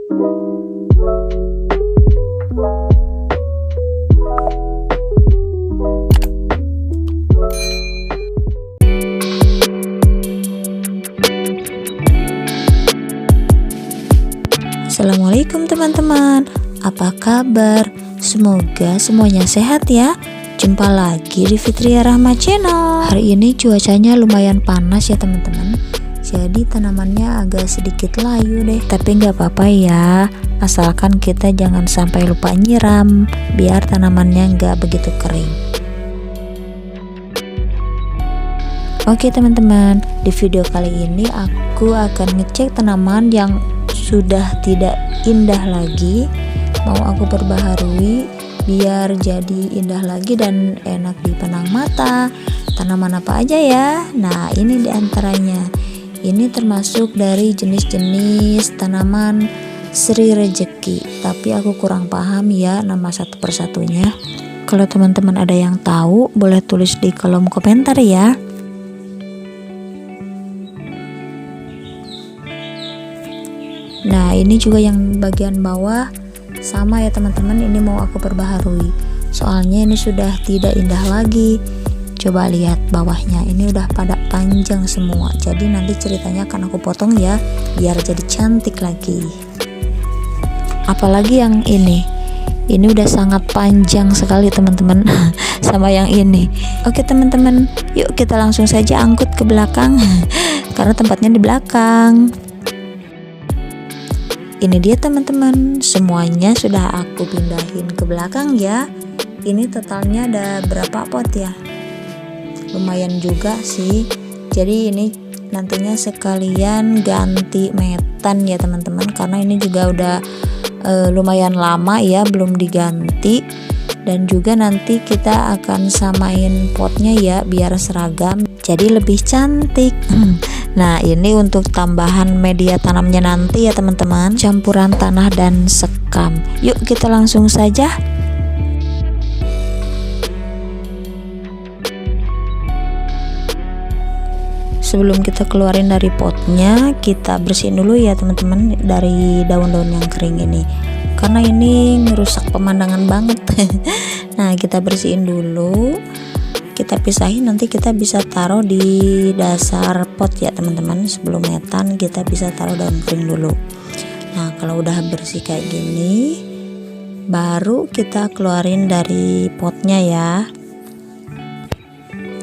Assalamualaikum teman-teman, apa kabar? Semoga semuanya sehat ya. Jumpa lagi di Fitria Rahma Channel. Hari ini cuacanya lumayan panas ya teman-teman, jadi tanamannya agak sedikit layu deh. Tapi nggak apa-apa ya, asalkan kita jangan sampai lupa nyiram, biar tanamannya nggak begitu kering. Oke teman-teman, di video kali ini aku akan ngecek tanaman yang sudah tidak indah lagi, mau aku perbaharui biar jadi indah lagi dan enak dipandang mata. Tanaman apa aja ya? Nah, ini diantaranya. Ini termasuk dari jenis-jenis tanaman Sri Rejeki, tapi aku kurang paham ya nama satu persatunya. Kalau teman-teman ada yang tahu, boleh tulis di kolom komentar ya. Nah, ini juga yang bagian bawah sama ya teman-teman, ini mau aku perbaharui. Soalnya ini sudah tidak indah lagi. Coba lihat bawahnya, ini udah pada panjang semua. Jadi nanti ceritanya akan aku potong ya, biar jadi cantik lagi. Apalagi yang ini udah sangat panjang sekali teman-teman. Sama yang ini. Oke teman-teman, yuk kita langsung saja angkut ke belakang. Karena tempatnya di belakang. Ini dia teman-teman, semuanya sudah aku pindahin ke belakang ya. Ini totalnya ada berapa pot ya? Lumayan juga sih. Jadi ini nantinya sekalian ganti metan ya teman-teman, karena ini juga udah lumayan lama ya belum diganti. Dan juga nanti kita akan samain potnya ya biar seragam, jadi lebih cantik. Nah, ini untuk tambahan media tanamnya nanti ya teman-teman, campuran tanah dan sekam. Yuk kita langsung saja. Sebelum kita keluarin dari potnya, kita bersihin dulu ya teman-teman dari daun-daun yang kering ini, karena ini ngerusak pemandangan banget. Nah, kita bersihin dulu, kita pisahin, nanti kita bisa taruh di dasar pot ya teman-teman. Sebelum metan kita bisa taruh daun kering dulu. Nah, kalau udah bersih kayak gini, baru kita keluarin dari potnya ya.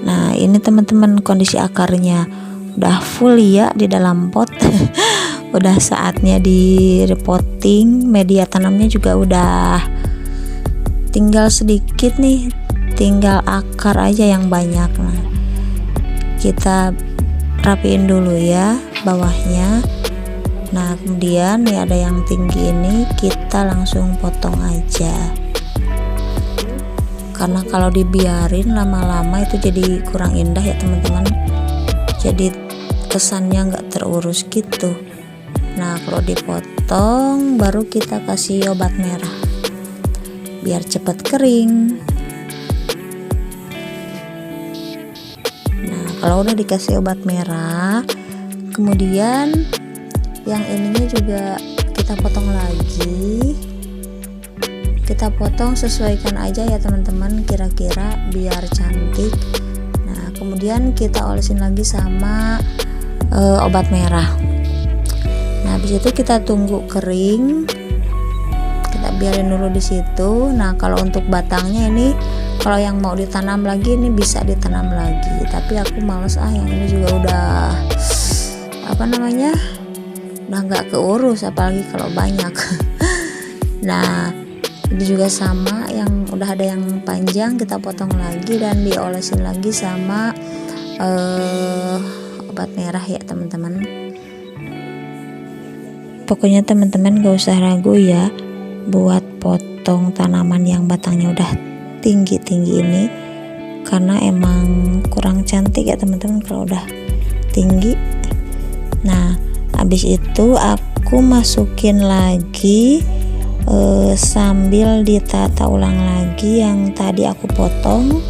Nah, ini teman-teman kondisi akarnya udah full ya di dalam pot. Udah saatnya di repotting. Media tanamnya juga udah tinggal sedikit nih, tinggal akar aja yang banyak. Nah, kita rapiin dulu ya bawahnya. Nah, kemudian nih ada yang tinggi ini kita langsung potong aja, karena kalau dibiarin lama-lama itu jadi kurang indah ya teman-teman, jadi kesannya nggak terurus gitu. Nah, kalau dipotong baru kita kasih obat merah biar cepat kering. Nah, kalau udah dikasih obat merah, kemudian yang ininya juga kita potong lagi. Kita potong, sesuaikan aja ya teman-teman, kira-kira biar cantik. Nah, kemudian kita olesin lagi sama obat merah. Nah, habis itu kita tunggu kering, kita biarin dulu di situ. Nah, kalau untuk batangnya ini, kalau yang mau ditanam lagi ini bisa ditanam lagi, tapi aku males yang ini juga udah udah nggak keurus, apalagi kalau banyak. Nah, ini juga sama, yang udah ada yang panjang kita potong lagi dan diolesin lagi sama obat merah ya teman-teman. Pokoknya teman-teman gak usah ragu ya buat potong tanaman yang batangnya udah tinggi-tinggi ini, karena emang kurang cantik ya teman-teman kalau udah tinggi. Nah, habis itu aku masukin lagi sambil ditata ulang lagi yang tadi aku potong,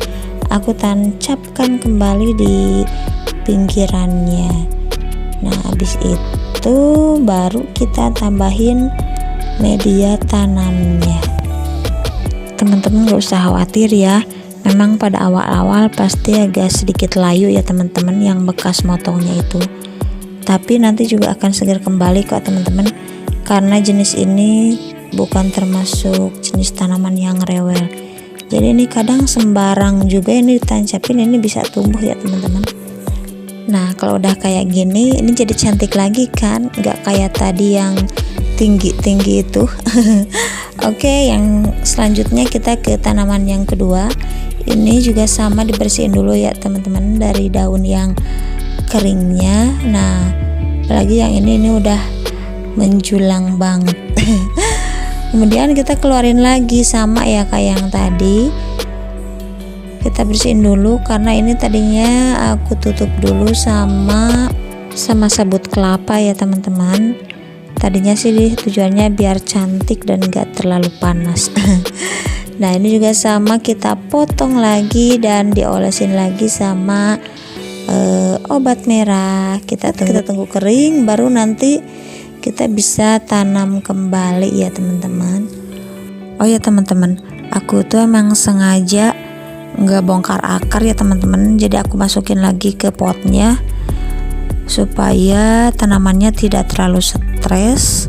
aku tancapkan kembali di pinggirannya. Nah, habis itu baru kita tambahin media tanamnya. Teman-teman gak usah khawatir ya, memang pada awal-awal pasti agak sedikit layu ya teman-teman yang bekas motongnya itu, tapi nanti juga akan segera kembali kok teman-teman, karena jenis ini bukan termasuk jenis tanaman yang rewel. Jadi ini kadang sembarang juga ini ditancapin, ini bisa tumbuh ya teman-teman. Nah kalau udah kayak gini, ini jadi cantik lagi kan, nggak kayak tadi yang tinggi-tinggi itu. Oke, yang selanjutnya kita ke tanaman yang kedua. Ini juga sama, dibersihin dulu ya teman-teman dari daun yang keringnya. Nah apalagi yang ini udah menjulang banget. Kemudian kita keluarin lagi sama ya kayak yang tadi, kita bersihin dulu karena ini tadinya aku tutup dulu sama sabut kelapa ya teman-teman. Tadinya sih tujuannya biar cantik dan gak terlalu panas. Nah ini juga sama, kita potong lagi dan diolesin lagi sama obat merah. Kita tunggu kering, baru nanti kita bisa tanam kembali ya teman-teman. Oh ya teman-teman, aku tuh emang sengaja nggak bongkar akar ya teman-teman, jadi aku masukin lagi ke potnya supaya tanamannya tidak terlalu stres,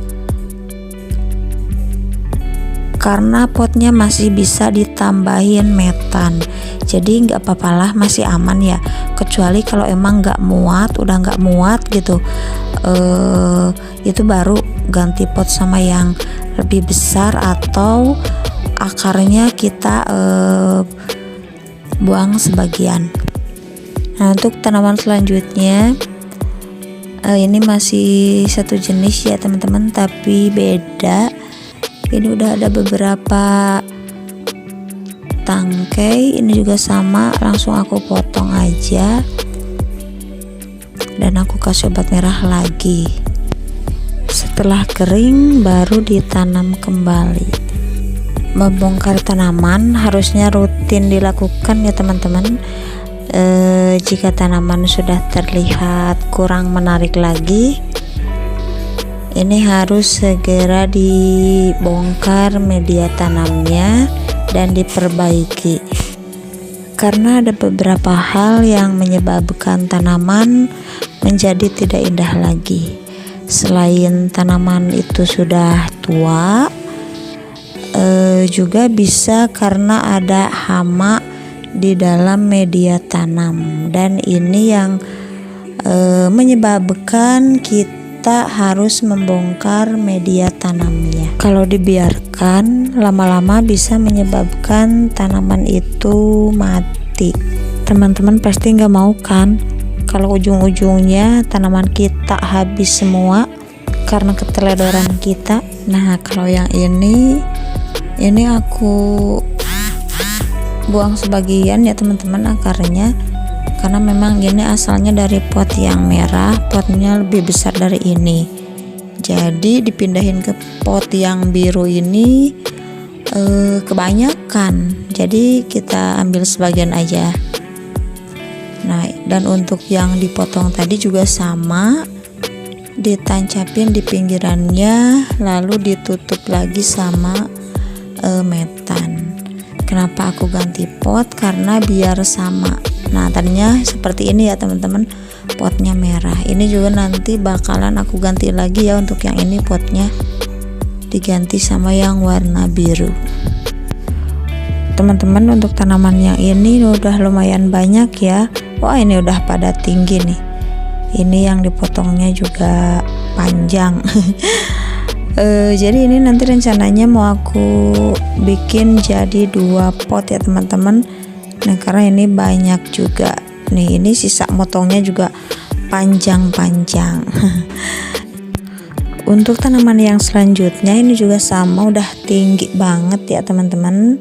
karena potnya masih bisa ditambahin metan, jadi nggak apa-apalah, masih aman ya, kecuali kalau emang nggak muat, udah nggak muat gitu, itu baru ganti pot sama yang lebih besar atau akarnya kita buang sebagian. Nah untuk tanaman selanjutnya ini masih satu jenis ya teman-teman, tapi beda. Ini udah ada beberapa tangkai, ini juga sama, langsung aku potong aja dan aku kasih obat merah lagi. Setelah kering baru ditanam kembali. Membongkar tanaman harusnya rutin dilakukan ya teman-teman. Jika tanaman sudah terlihat kurang menarik lagi, ini harus segera dibongkar media tanamnya dan diperbaiki, karena ada beberapa hal yang menyebabkan tanaman menjadi tidak indah lagi. Selain tanaman itu sudah tua, juga bisa karena ada hama di dalam media tanam, dan ini yang menyebabkan kita harus membongkar media tanamnya. Kalau dibiarkan lama-lama bisa menyebabkan tanaman itu mati. Teman-teman pasti nggak mau kan kalau ujung-ujungnya tanaman kita habis semua karena keteledoran kita. Nah kalau yang ini aku buang sebagian ya teman-teman akarnya, karena memang ini asalnya dari pot yang merah, potnya lebih besar dari ini, jadi dipindahin ke pot yang biru ini kebanyakan, jadi kita ambil sebagian aja. Nah dan untuk yang dipotong tadi juga sama, ditancapin di pinggirannya lalu ditutup lagi sama metan. Kenapa aku ganti pot? Karena biar sama. Nah tadinya seperti ini ya teman-teman, potnya merah. Ini juga nanti bakalan aku ganti lagi ya, untuk yang ini potnya diganti sama yang warna biru. Teman-teman untuk tanaman yang ini udah lumayan banyak ya. Wah ini udah pada tinggi nih. Ini yang dipotongnya juga panjang. Jadi ini nanti rencananya mau aku bikin jadi 2 pot ya teman-teman. Nah karena ini banyak juga nih, ini sisa motongnya juga panjang-panjang. Untuk tanaman yang selanjutnya ini juga sama, udah tinggi banget ya teman-teman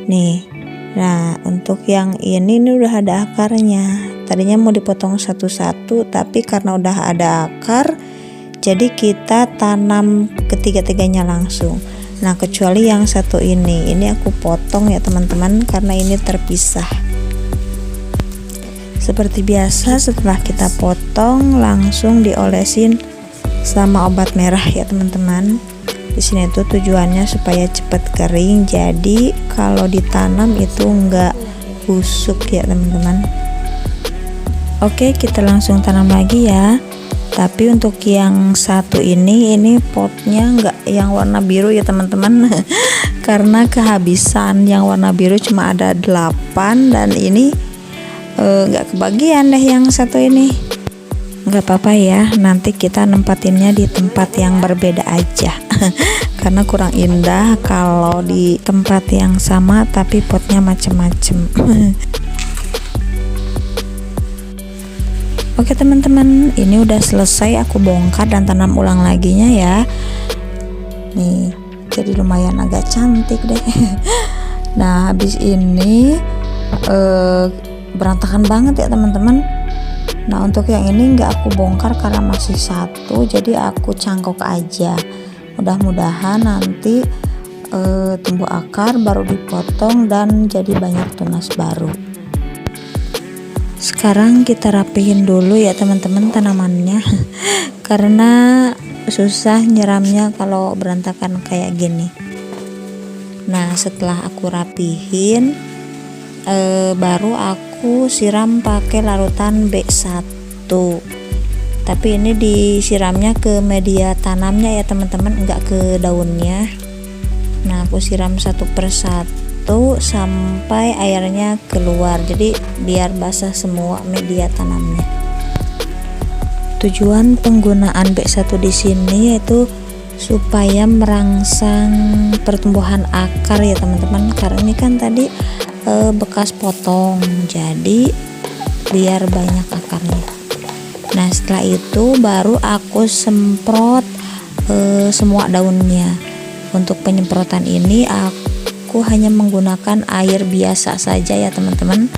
nih. Nah untuk yang ini udah ada akarnya, tadinya mau dipotong satu-satu tapi karena udah ada akar jadi kita tanam ketiga-tiganya langsung. Nah kecuali yang satu ini aku potong ya teman-teman karena ini terpisah. Seperti biasa setelah kita potong langsung diolesin sama obat merah ya teman-teman. Di sini tuh tujuannya supaya cepat kering, jadi kalau ditanam itu enggak busuk ya teman-teman. Oke, kita langsung tanam lagi ya. Tapi untuk yang satu ini potnya enggak yang warna biru ya teman-teman. Karena kehabisan yang warna biru cuma ada 8 dan ini enggak kebagian deh yang satu ini. Nggak apa-apa ya, nanti kita nempatinnya di tempat yang berbeda aja. Karena kurang indah kalau di tempat yang sama tapi potnya macem-macem. Oke teman-teman, ini udah selesai aku bongkar dan tanam ulang laginya ya. Nih, jadi lumayan agak cantik deh. Nah, habis ini berantakan banget ya teman-teman. Nah, untuk yang ini nggak aku bongkar karena masih satu, jadi aku cangkok aja. Mudah-mudahan nanti tumbuh akar baru dipotong dan jadi banyak tunas baru. Sekarang kita rapihin dulu ya teman-teman tanamannya. Karena susah nyiramnya kalau berantakan kayak gini. Nah, setelah aku rapihin baru aku siram pakai larutan B1, tapi ini disiramnya ke media tanamnya ya teman-teman, enggak ke daunnya. Nah, aku siram satu persatu sampai airnya keluar, jadi biar basah semua media tanamnya. Tujuan penggunaan B1 di sini yaitu supaya merangsang pertumbuhan akar ya teman-teman, karena ini kan tadi bekas potong, jadi biar banyak akarnya. Nah, setelah itu baru aku semprot semua daunnya. Untuk penyemprotan ini aku hanya menggunakan air biasa saja ya teman-teman,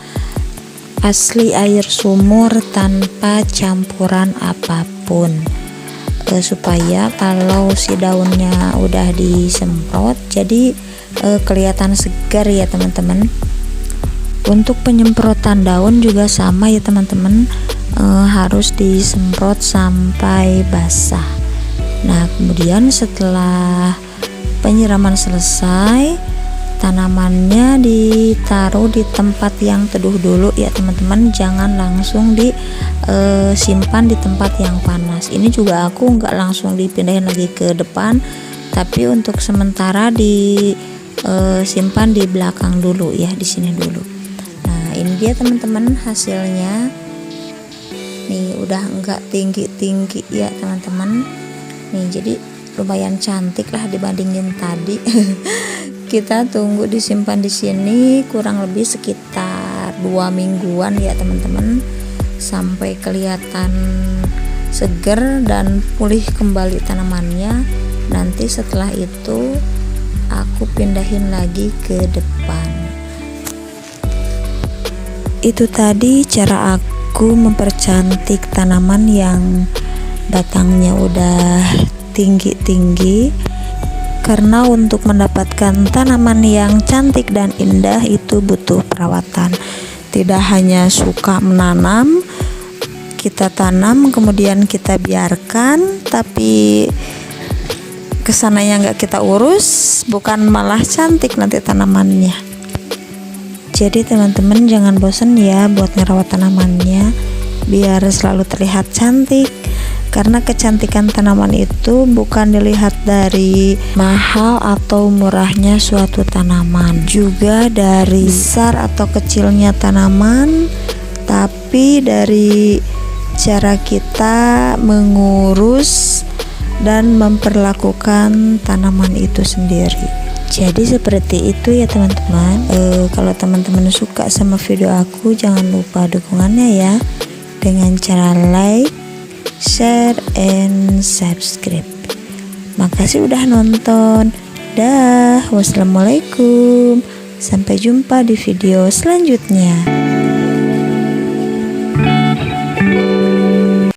asli air sumur tanpa campuran apapun, supaya kalau si daunnya udah disemprot jadi kelihatan segar ya teman-teman. Untuk penyemprotan daun juga sama ya teman-teman, harus disemprot sampai basah. Nah, kemudian setelah penyiraman selesai, tanamannya ditaruh di tempat yang teduh dulu ya teman-teman, jangan langsung disimpan di tempat yang panas. Ini juga aku nggak langsung dipindahin lagi ke depan, tapi untuk sementara disimpan di belakang dulu ya, di sini dulu. Ini dia teman-teman hasilnya. Nih udah enggak tinggi-tinggi ya teman-teman. Nih jadi lumayan cantik lah dibandingin tadi. Kita tunggu disimpan di sini kurang lebih sekitar 2 mingguan ya teman-teman, sampai kelihatan seger dan pulih kembali tanamannya. Nanti setelah itu aku pindahin lagi ke depan. Itu tadi cara aku mempercantik tanaman yang batangnya udah tinggi-tinggi, karena untuk mendapatkan tanaman yang cantik dan indah itu butuh perawatan. Tidak hanya suka menanam, kita tanam kemudian kita biarkan, tapi kesananya nggak kita urus, bukan malah cantik nanti tanamannya. Jadi teman-teman jangan bosan ya buat ngerawat tanamannya, biar selalu terlihat cantik. Karena kecantikan tanaman itu bukan dilihat dari mahal atau murahnya suatu tanaman, juga dari besar atau kecilnya tanaman, tapi dari cara kita mengurus dan memperlakukan tanaman itu sendiri. Jadi seperti itu ya teman-teman. Kalau teman-teman suka sama video aku, jangan lupa dukungannya ya, dengan cara like, share, and subscribe. Makasih udah nonton. Dah, wassalamualaikum. Sampai jumpa di video selanjutnya.